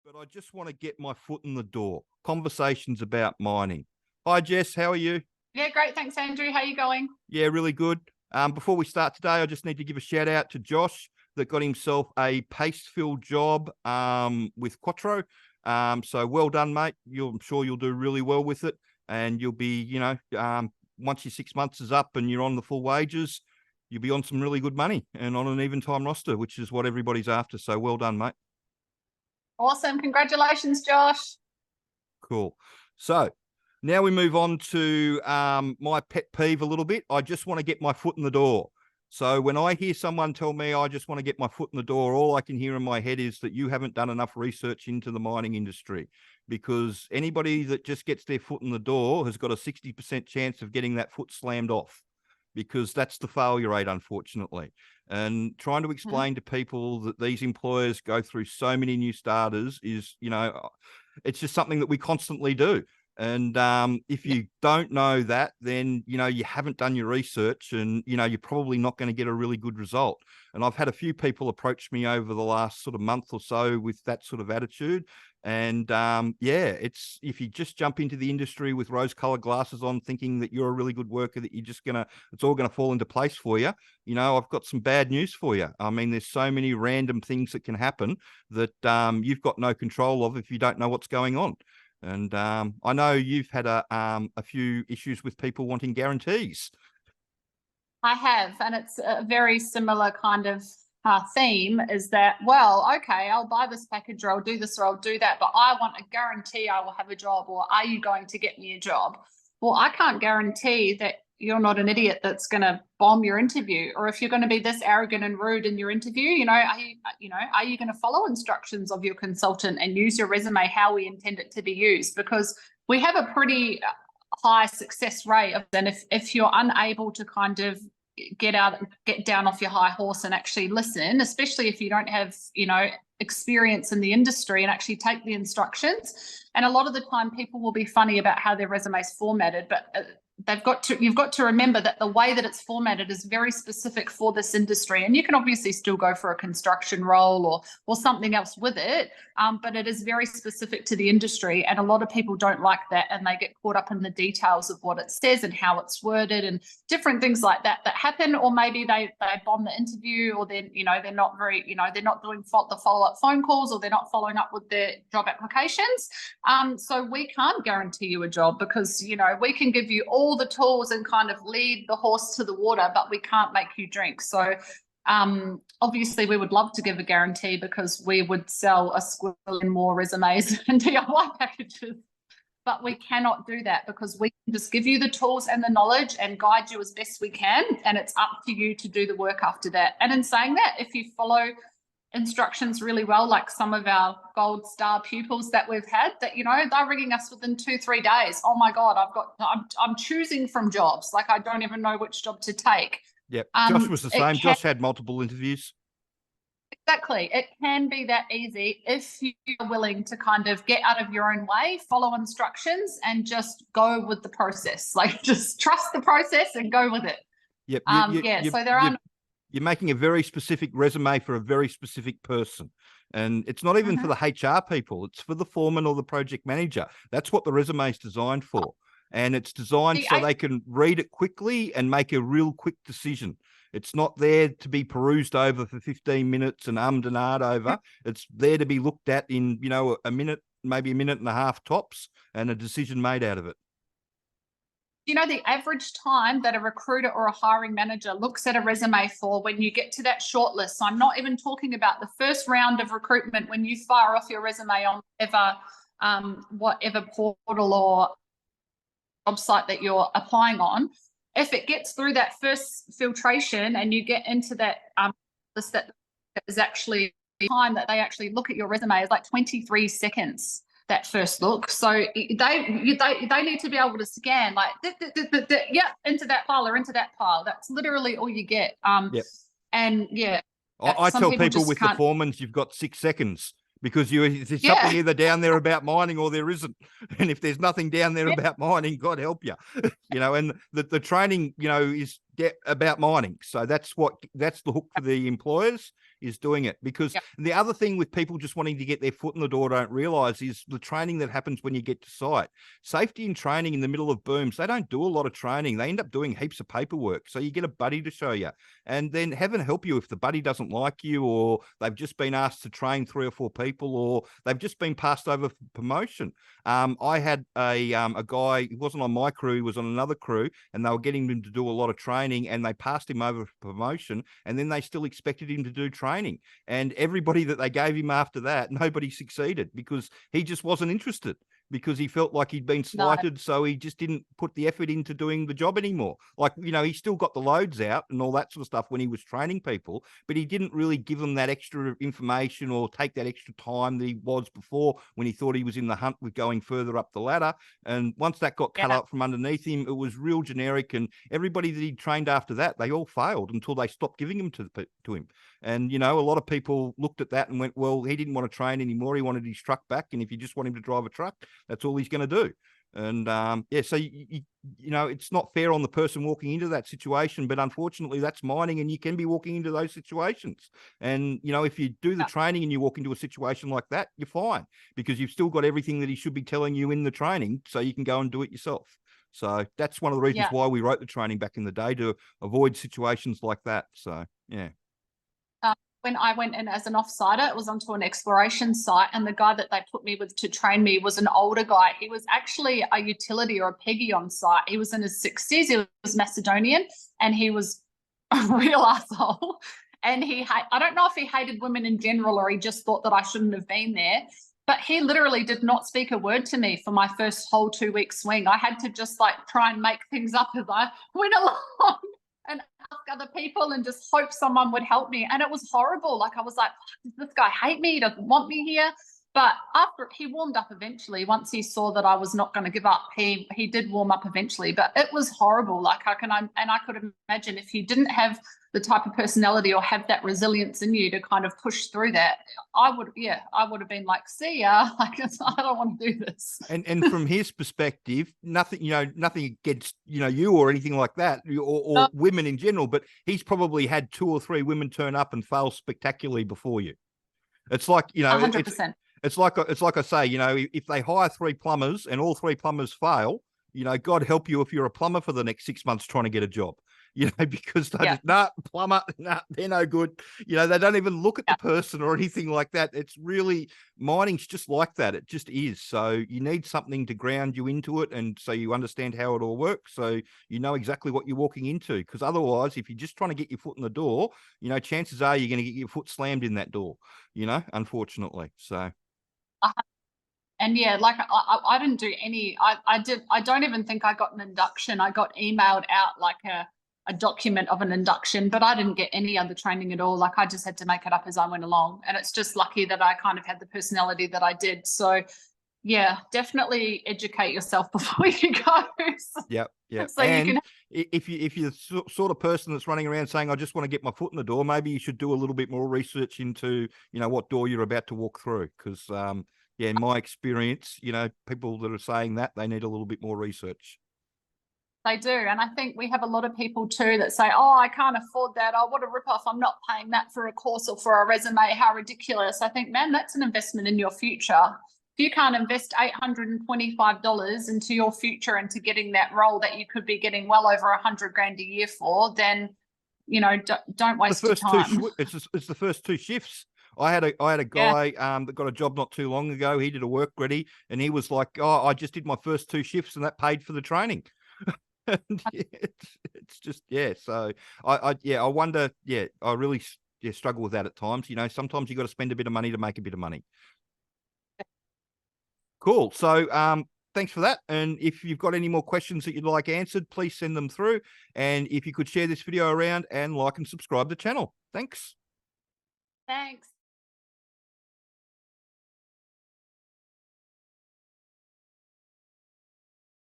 but I just want to get my foot in the door. Conversations about mining. Hi, Jess. How are you? Yeah, great. Thanks, Andrew. How are you going? Yeah, really good. Before we start today, I just need to give a shout out to Josh that got himself a paste fill job with Quattro. So well done, mate. I'm sure you'll do really well with it, and you'll be, once your 6 months is up and you're on the full wages, you'll be on some really good money and on an even time roster, which is what everybody's after. So well done, mate. Awesome. Congratulations, Josh. Cool. So now we move on to my pet peeve a little bit. I just want to get my foot in the door. So when I hear someone tell me I just want to get my foot in the door, all I can hear in my head is that you haven't done enough research into the mining industry, because anybody that just gets their foot in the door has got a 60% chance of getting that foot slammed off, because that's the failure rate, unfortunately. And trying to explain to people that these employers go through so many new starters is, it's just something that we constantly do. And if you don't know that, then, you haven't done your research, and, you're probably not going to get a really good result. And I've had a few people approach me over the last sort of month or so with that sort of attitude. And it's, if you just jump into the industry with rose-colored glasses on, thinking that you're a really good worker, that it's all going to fall into place for you. I've got some bad news for you. I mean, there's so many random things that can happen that you've got no control of if you don't know what's going on. And I know you've had a few issues with people wanting guarantees. I have, and it's a very similar kind of theme, is that, well, okay, I'll buy this package or I'll do this or I'll do that, but I want a guarantee I will have a job, or are you going to get me a job? Well, I can't guarantee that you're not an idiot that's going to bomb your interview, or if you're going to be this arrogant and rude in your interview, are you going to follow instructions of your consultant and use your resume how we intend it to be used? Because we have a pretty high success rate of, and if you're unable to kind of get down off your high horse and actually listen, especially if you don't have, experience in the industry, and actually take the instructions. And a lot of the time people will be funny about how their resume is formatted, but you've got to remember that the way that it's formatted is very specific for this industry. And you can obviously still go for a construction role or something else with it, but it is very specific to the industry. And a lot of people don't like that, and they get caught up in the details of what it says and how it's worded and different things like that happen. Or maybe they bomb the interview, or then they're not very, they're not doing the follow-up phone calls, or they're not following up with their job applications. So we can't guarantee you a job, because we can give you all the tools and kind of lead the horse to the water, but we can't make you drink. So obviously we would love to give a guarantee, because we would sell a squillion more resumes and DIY packages, but we cannot do that, because we can just give you the tools and the knowledge and guide you as best we can, and it's up to you to do the work after that. And in saying that, if you follow instructions really well, like some of our gold star pupils that we've had, that they're ringing us within 2-3 days. Oh my God, I'm choosing from jobs, like I don't even know which job to take. Yep. Josh was the same. Josh had multiple interviews. Exactly. It can be that easy if you're willing to kind of get out of your own way, follow instructions, and just go with the process. Like, just trust the process and go with it. Yep. So there are. You're making a very specific resume for a very specific person. And it's not even for the HR people. It's for the foreman or the project manager. That's what the resume is designed for. And it's designed so they can read it quickly and make a real quick decision. It's not there to be perused over for 15 minutes and ummed and ahed over. It's there to be looked at in, a minute, maybe a minute and a half tops, and a decision made out of it. The average time that a recruiter or a hiring manager looks at a resume for when you get to that shortlist. So I'm not even talking about the first round of recruitment, when you fire off your resume on whatever portal or website that you're applying on. If it gets through that first filtration and you get into that list, that is actually the time that they actually look at your resume is like 23 seconds. That first look. So they need to be able to scan like into that pile or into that pile. That's literally all you get. Yep. And yeah, I tell people with the foremans, you've got 6 seconds, because there's something either down there about mining or there isn't. And if there's nothing down there about mining, God help you. And the training, is about mining. So that's the hook for the employers, is doing it. Because Yep. the other thing with people just wanting to get their foot in the door don't realize is the training that happens when you get to site. Safety and training in the middle of booms, they don't do a lot of training. They end up doing heaps of paperwork. So you get a buddy to show you. And then heaven help you if the buddy doesn't like you, or they've just been asked to train 3 or 4 people, or they've just been passed over for promotion. I had a guy, he wasn't on my crew, he was on another crew, and they were getting him to do a lot of training, and they passed him over for promotion, and then they still expected him to do training. And everybody that they gave him after that, nobody succeeded because he just wasn't interested, because he felt like he'd been slighted. So he just didn't put the effort into doing the job anymore. Like, he still got the loads out and all that sort of stuff when he was training people, but he didn't really give them that extra information or take that extra time that he was before, when he thought he was in the hunt with going further up the ladder. And once that got cut up from underneath him, it was real generic. And everybody that he trained after that, they all failed until they stopped giving them to him. And, a lot of people looked at that and went, well, he didn't want to train anymore. He wanted his truck back. And if you just want him to drive a truck, that's all he's going to do. And so it's not fair on the person walking into that situation, but unfortunately that's mining, and you can be walking into those situations. And if you do the training and you walk into a situation like that, you're fine, because you've still got everything that he should be telling you in the training, so you can go and do it yourself. So that's one of the reasons why we wrote the training back in the day, to avoid situations like that. So yeah. When I went in as an offsider, it was onto an exploration site, and the guy that they put me with to train me was an older guy. He was actually a utility or a peggy on site. He was in his 60s. He was Macedonian, and he was a real asshole. And I don't know if he hated women in general, or he just thought that I shouldn't have been there. But he literally did not speak a word to me for my first whole 2-week swing. I had to just try and make things up as I went along, and ask other people and just hope someone would help me. And it was horrible. I was like, does this guy hate me? He doesn't want me here. But after he warmed up eventually, once he saw that I was not going to give up, he did warm up eventually. But it was horrible. I could imagine if you didn't have the type of personality or have that resilience in you to kind of push through that, I would have been like, see ya, I don't want to do this. And from his perspective, nothing against you or anything like that, or women in general, but he's probably had 2 or 3 women turn up and fail spectacularly before you. It's like 100%. It's like I say, if they hire 3 plumbers and all 3 plumbers fail, God help you if you're a plumber for the next 6 months trying to get a job. Because they plumber, they're no good. They don't even look at the person or anything like that. It's really, mining's just like that. It just is. So you need something to ground you into it, and so you understand how it all works, so you know exactly what you're walking into. Because otherwise, if you're just trying to get your foot in the door, chances are you're going to get your foot slammed in that door, unfortunately. So. And I didn't do any, I don't even think I got an induction. I got emailed out a document of an induction, but I didn't get any other training at all. I just had to make it up as I went along. And it's just lucky that I kind of had the personality that I did. So yeah, definitely educate yourself before you go. Yep. So and if you're the sort of person that's running around saying, I just want to get my foot in the door, maybe you should do a little bit more research into, what door you're about to walk through. Because, in my experience, people that are saying that, they need a little bit more research. They do. And I think we have a lot of people too that say, oh, I can't afford that. Oh, what a ripoff. I'm not paying that for a course or for a resume. How ridiculous. I think, man, that's an investment in your future. If you can't invest $825 into your future, into getting that role that you could be getting well over $100,000 a year for, then, don't waste your time. It's the first 2 shifts. I had a guy that got a job not too long ago. He did a work ready, and he was like, oh, I just did my first 2 shifts and that paid for the training. And it's just, so I wonder, I really struggle with that at times. Sometimes you got to spend a bit of money to make a bit of money. Cool. So thanks for that. And if you've got any more questions that you'd like answered, please send them through. And if you could share this video around and like and subscribe to the channel. Thanks.